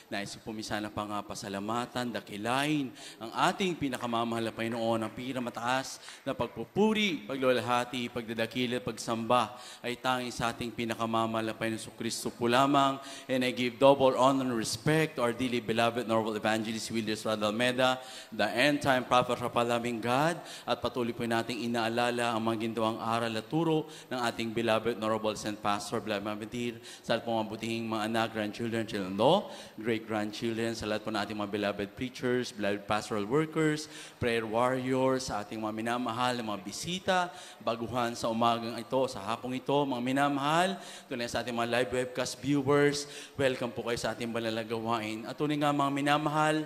Nais ko po minsan na pasalamatan, dakilain ang ating pinakamamahal na Panginoon, ang pinakamataas na pagpupuri, pagluwalhati, pagdadakil, pagsamba ay tanging sa ating pinakamamahal na Panginoon Kristo po lamang. And I give double honor and respect to our dearly beloved Noble Evangelist Williams Radalmeda, the end-time prophet of our loving God, at patuloy po nating inaalala ang mga ginawang aral at turo ng ating beloved Honorable St. Pastor Vlad Maventir, sa lahat po mga butihing mga anak, grandchildren, children-in-law, great-grandchildren, sa lahat po ng ating mga beloved preachers, beloved pastoral workers, prayer warriors, sa ating mga minamahal, mga bisita, baguhan sa umagang ito, sa hapong ito, mga minamahal, tunay sa ating mga live webcast viewers, welcome po kayo sa ating balalagawain. At tunay nga mga minamahal,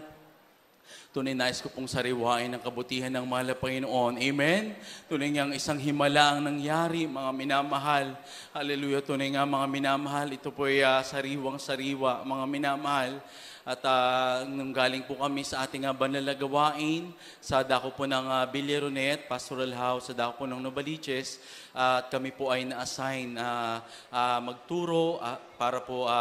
tunay nais ko pong sariwain ang kabutihan ng mahal na Panginoon. Amen? Tunay nga ang isang himala ang nangyari, mga minamahal. Hallelujah. Tunay nga mga minamahal, ito po ay sariwang-sariwa, mga minamahal. At nung galing po kami sa ating banal na gawain, sa dako po ng Bilironet, Pastoral House, sa dako po ng Novaliches, at kami po ay na-assign magturo para po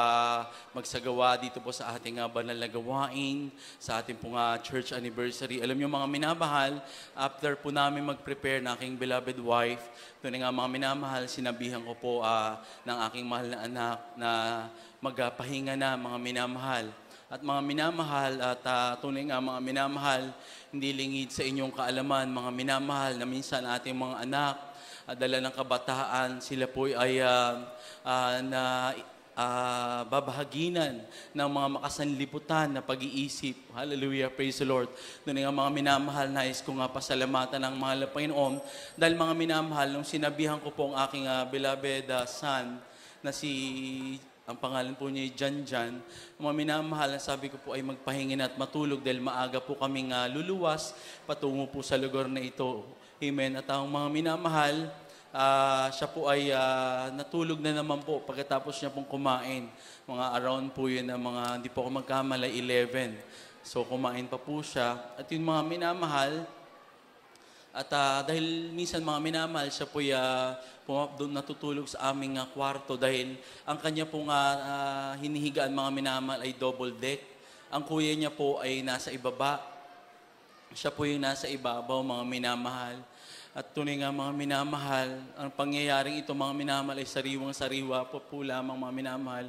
magsagawa dito po sa ating banal na gawain, sa ating pong church anniversary. Alam niyo mga minamahal, after po namin mag-prepare ng aking beloved wife, tunay nga mga minamahal, sinabihan ko po ng aking mahal na anak na magpahinga na mga minamahal. At mga minamahal at tunay nga mga minamahal, hindi lingid sa inyong kaalaman, mga minamahal, na minsan ating mga anak, dala ng kabataan, sila po ay babahaginan ng mga makasanlibutan na pag-iisip. Hallelujah, praise the Lord. Doon nga mga minamahal, nais ko nga pasalamatan ng mahal na Panginoon. Dahil mga minamahal, nung sinabihan ko po ang aking beloved son, na ang pangalan po niya ay Jan. Mga minamahal, sabi ko po ay magpahingin at matulog dahil maaga po kaming luluwas patungo po sa lugar na ito. Amen. At ang mga minamahal, siya po ay natulog na naman po pagkatapos niya pong kumain. Mga around po yun na mga, hindi po ako magkamala, 11. So kumain pa po siya. At yung mga minamahal, at dahil minsan mga minamahal, siya po doon natutulog sa aming kwarto dahil ang kanya pong hinihigaan mga minamahal ay double deck. Ang kuya niya po ay nasa ibaba. Siya po yung nasa ibabaw, mga minamahal. At tunay nga mga minamahal, ang pangyayaring ito mga minamahal ay sariwang-sariwa po lamang mga minamahal.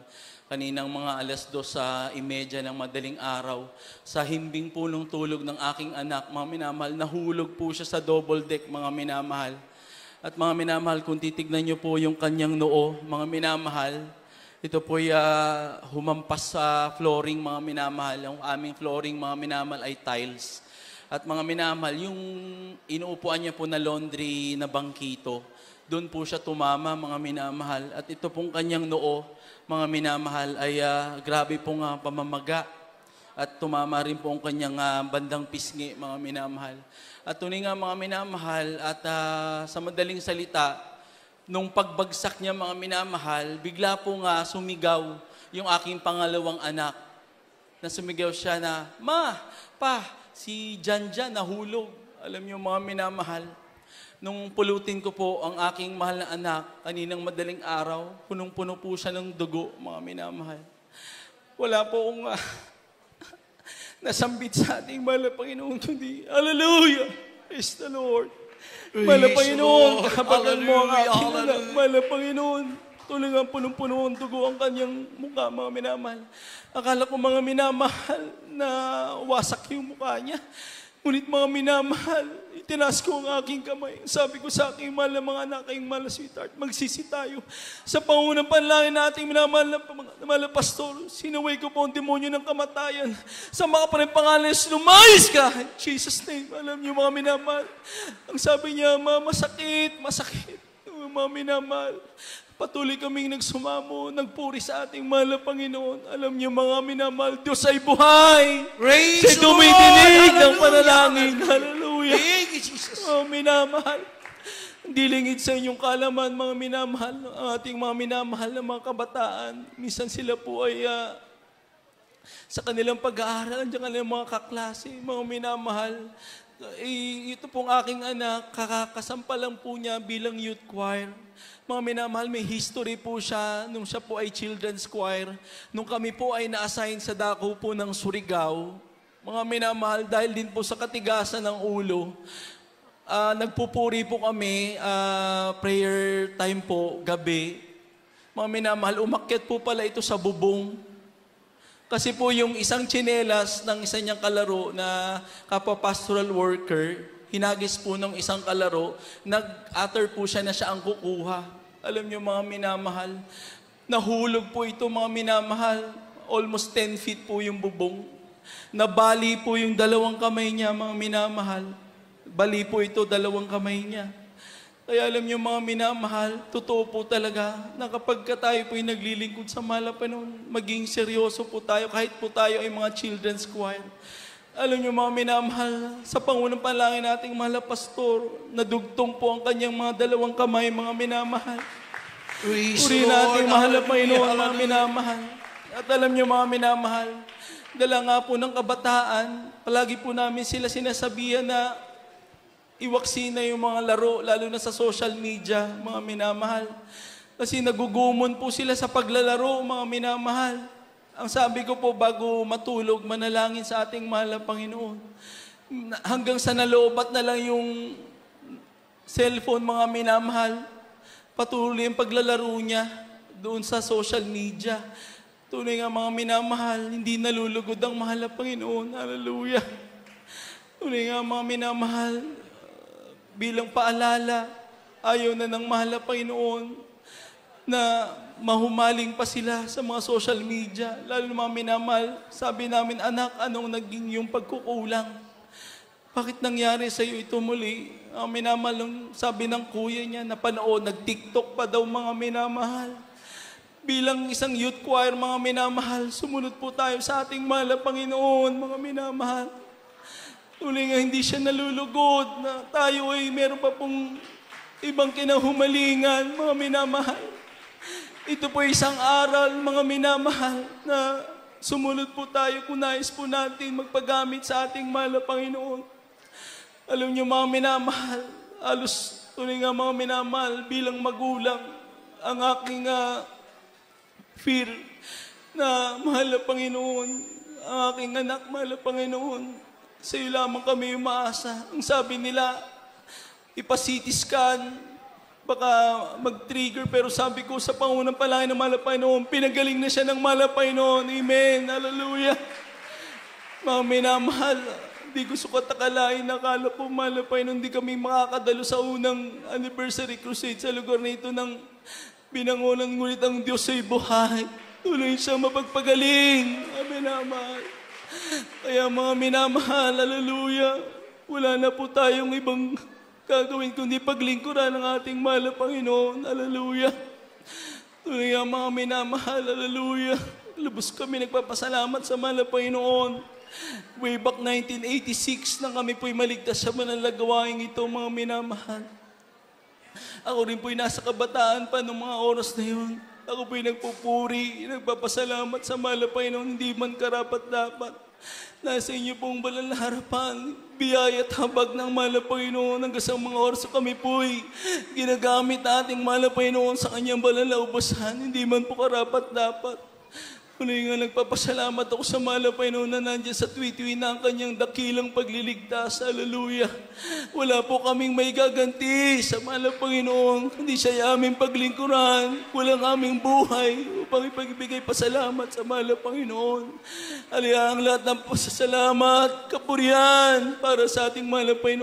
Kaninang mga 2:30 ng madaling araw, sa himbing po ng tulog ng aking anak, mga minamahal, nahulog po siya sa double deck, mga minamahal. At mga minamahal, kung titignan niyo po yung kanyang noo, mga minamahal, ito po ay humampas sa flooring, mga minamahal. Ang aming flooring, mga minamahal, ay tiles. At mga minamahal, yung inuupuan niya po na laundry na bangkito, doon po siya tumama, mga minamahal. At ito pong kanyang noo, mga minamahal, ay grabe pong pamamaga. At tumama rin po ang kanyang bandang pisngi, mga minamahal. At tunay nga mga minamahal, at sa madaling salita, nung pagbagsak niya mga minamahal, bigla pong sumigaw yung aking pangalawang anak. Na sumigaw siya na, "Ma, Pa, si Jan nahulog." Alam niyo mga minamahal, nung pulutin ko po ang aking mahal na anak, kaninang madaling araw, punong-puno po siya ng dugo, mga minamahal. Wala po akong nasambit sa ating mahal na Panginoon kundi, hallelujah! Praise the Lord! Mahal na Panginoon, kapagan mo ang aking anak, mahal na Panginoon. Tuloy nga punong-puno ang dugo ang kanyang mukha, mga minamahal. Akala ko mga minamahal na wasak yung mukha niya. Ngunit mga minamahal, itinaas ko ang aking kamay. Sabi ko sa aking mahal na mga anak, aking mahal na sweetheart, magsisi tayo. Sa pangunang panalangin nating minamahal na pastor, sinaway ko po ang demonyo ng kamatayan. Sa mga pangalan niya, lumayas ka! In Jesus' name, alam niyo mga minamahal. Ang sabi niya, masakit. Mga minamahal. Patuloy kaming nagsumamo, nagpuri sa ating mahal na Panginoon. Alam niyo mga minamahal, Diyos ay buhay. Praise Siya'y the Lord. tumikinig ng panalangin. Hallelujah. Thank you, Jesus. Mga minamahal, hindi lingid sa inyong kaalaman, mga minamahal, ang ating mga minamahal na mga kabataan. Minsan sila po ay sa kanilang pag-aaral, ang kanilang mga kaklase, mga minamahal, Ito pong aking anak, kakakasampa lang po niya bilang youth choir. Mga minamahal, may history po siya nung siya po ay children's choir. Nung kami po ay na-assign sa dako po ng Surigao, mga minamahal, dahil din po sa katigasan ng ulo, nagpupuri po kami, prayer time po, gabi. Mga minamahal, umakyat po pala ito sa bubong. Kasi po yung isang tsinelas ng isa niyang kalaro na kapwa-pastoral worker, hinagis po ng isang kalaro, nag-utter po siya na siya ang kukuha. Alam niyo mga minamahal, nahulog po ito mga minamahal, almost 10 feet po yung bubong. Nabali po yung dalawang kamay niya mga minamahal. Bali po ito dalawang kamay niya. Kaya alam niyo mga minamahal, totoo po talaga na kapag tayo po'y naglilingkod sa mahal na Panginoon, maging seryoso po tayo kahit po tayo ay mga children's choir. Alam niyo mga minamahal, sa pangunang panalangin nating mahal na pastor, nadugtong po ang kanyang mga dalawang kamay, mga minamahal. Purihin natin mahal na Panginoon, mga minamahal. At alam niyo mga minamahal, dala nga po ng kabataan, palagi po namin sila sinasabihan na iwaksi na yung mga laro, lalo na sa social media, mga minamahal. Kasi nagugumon po sila sa paglalaro, mga minamahal. Ang sabi ko po, bago matulog, manalangin sa ating mahal na Panginoon. Hanggang sa naloobat na lang yung cellphone, mga minamahal. Patuloy ang paglalaro niya doon sa social media. Tunay nga mga minamahal, hindi nalulugod ang mahal na Panginoon. Hallelujah. Tunay nga mga minamahal, bilang paalala, ayaw na ng mahal na Panginoon na mahumaling pa sila sa mga social media. Lalo na mga minamahal, sabi namin, anak, anong naging yung pagkukulang? Bakit nangyari sa iyo ito muli? Minamahal, sabi ng kuya niya, napanood, nag-TikTok pa daw mga minamahal. Bilang isang youth choir, mga minamahal, sumunod po tayo sa ating mahal na Panginoon, mga minamahal. Tuloy nga hindi siya nalulugod na tayo ay meron pa pong ibang kinahumalingan, mga minamahal. Ito po isang aral, mga minamahal, na sumunod po tayo kung nais po natin magpagamit sa ating mahal na Panginoon. Alam niyo mga minamahal, alos tuloy nga mga minamahal, bilang magulang, ang aking fear na mahal na Panginoon, ang aking anak, mahal na Panginoon, sa iyo lamang kami umaasa. Ang sabi nila, ipa-CT scan, baka mag-trigger, pero sabi ko sa pangunang palangin ng mahal na Panginoon, pinagaling na siya ng mahal na Panginoon. Amen. Hallelujah. Mga minamahal, di gusto ko takalain, nakala po mahal na Panginoon, di kami makakadalo sa unang anniversary crusade sa lugar na ito ng binangonan, ngunit ang Diyos ay buhay. Tuloy siya mapagpagaling. Amen, amahal. Kaya mga minamahal, hallelujah, wala na po tayong ibang gagawin kundi paglingkuran ng ating mahal na Panginoon. Hallelujah. Tuloy nga mga minamahal, hallelujah. Lubos kami nagpapasalamat sa mahal na Panginoon. Way back 1986 nang kami po'y maligtas sa manalagawaing ito, mga minamahal. Ako rin po'y nasa kabataan pa ng mga oras na yun. Ako po'y nagpupuri, nagpapasalamat sa mahal na Panginoon, hindi man karapat-dapat. Nasa inyo pong banal na harapan, biyaya at habag ng mahal na Panginoon. Hanggang sa mga oras kami po'y ginagamit ating mahal na Panginoon sa kanyang banal na ubasan, hindi man po karapat-dapat. Muli nga nagpapasalamat ako sa mahal na Panginoon na nandiyan sa tuwi-tuwi na ang kanyang dakilang pagliligtas. Hallelujah. Wala po kaming may gaganti sa mahal na Panginoon. Hindi siya aming paglingkuran. Walang aming buhay upang ipagbigay pasalamat sa mahal na Panginoon. Aliyah ang lahat ng pasasalamat, kapurihan para sa ating mahal na Panginoon.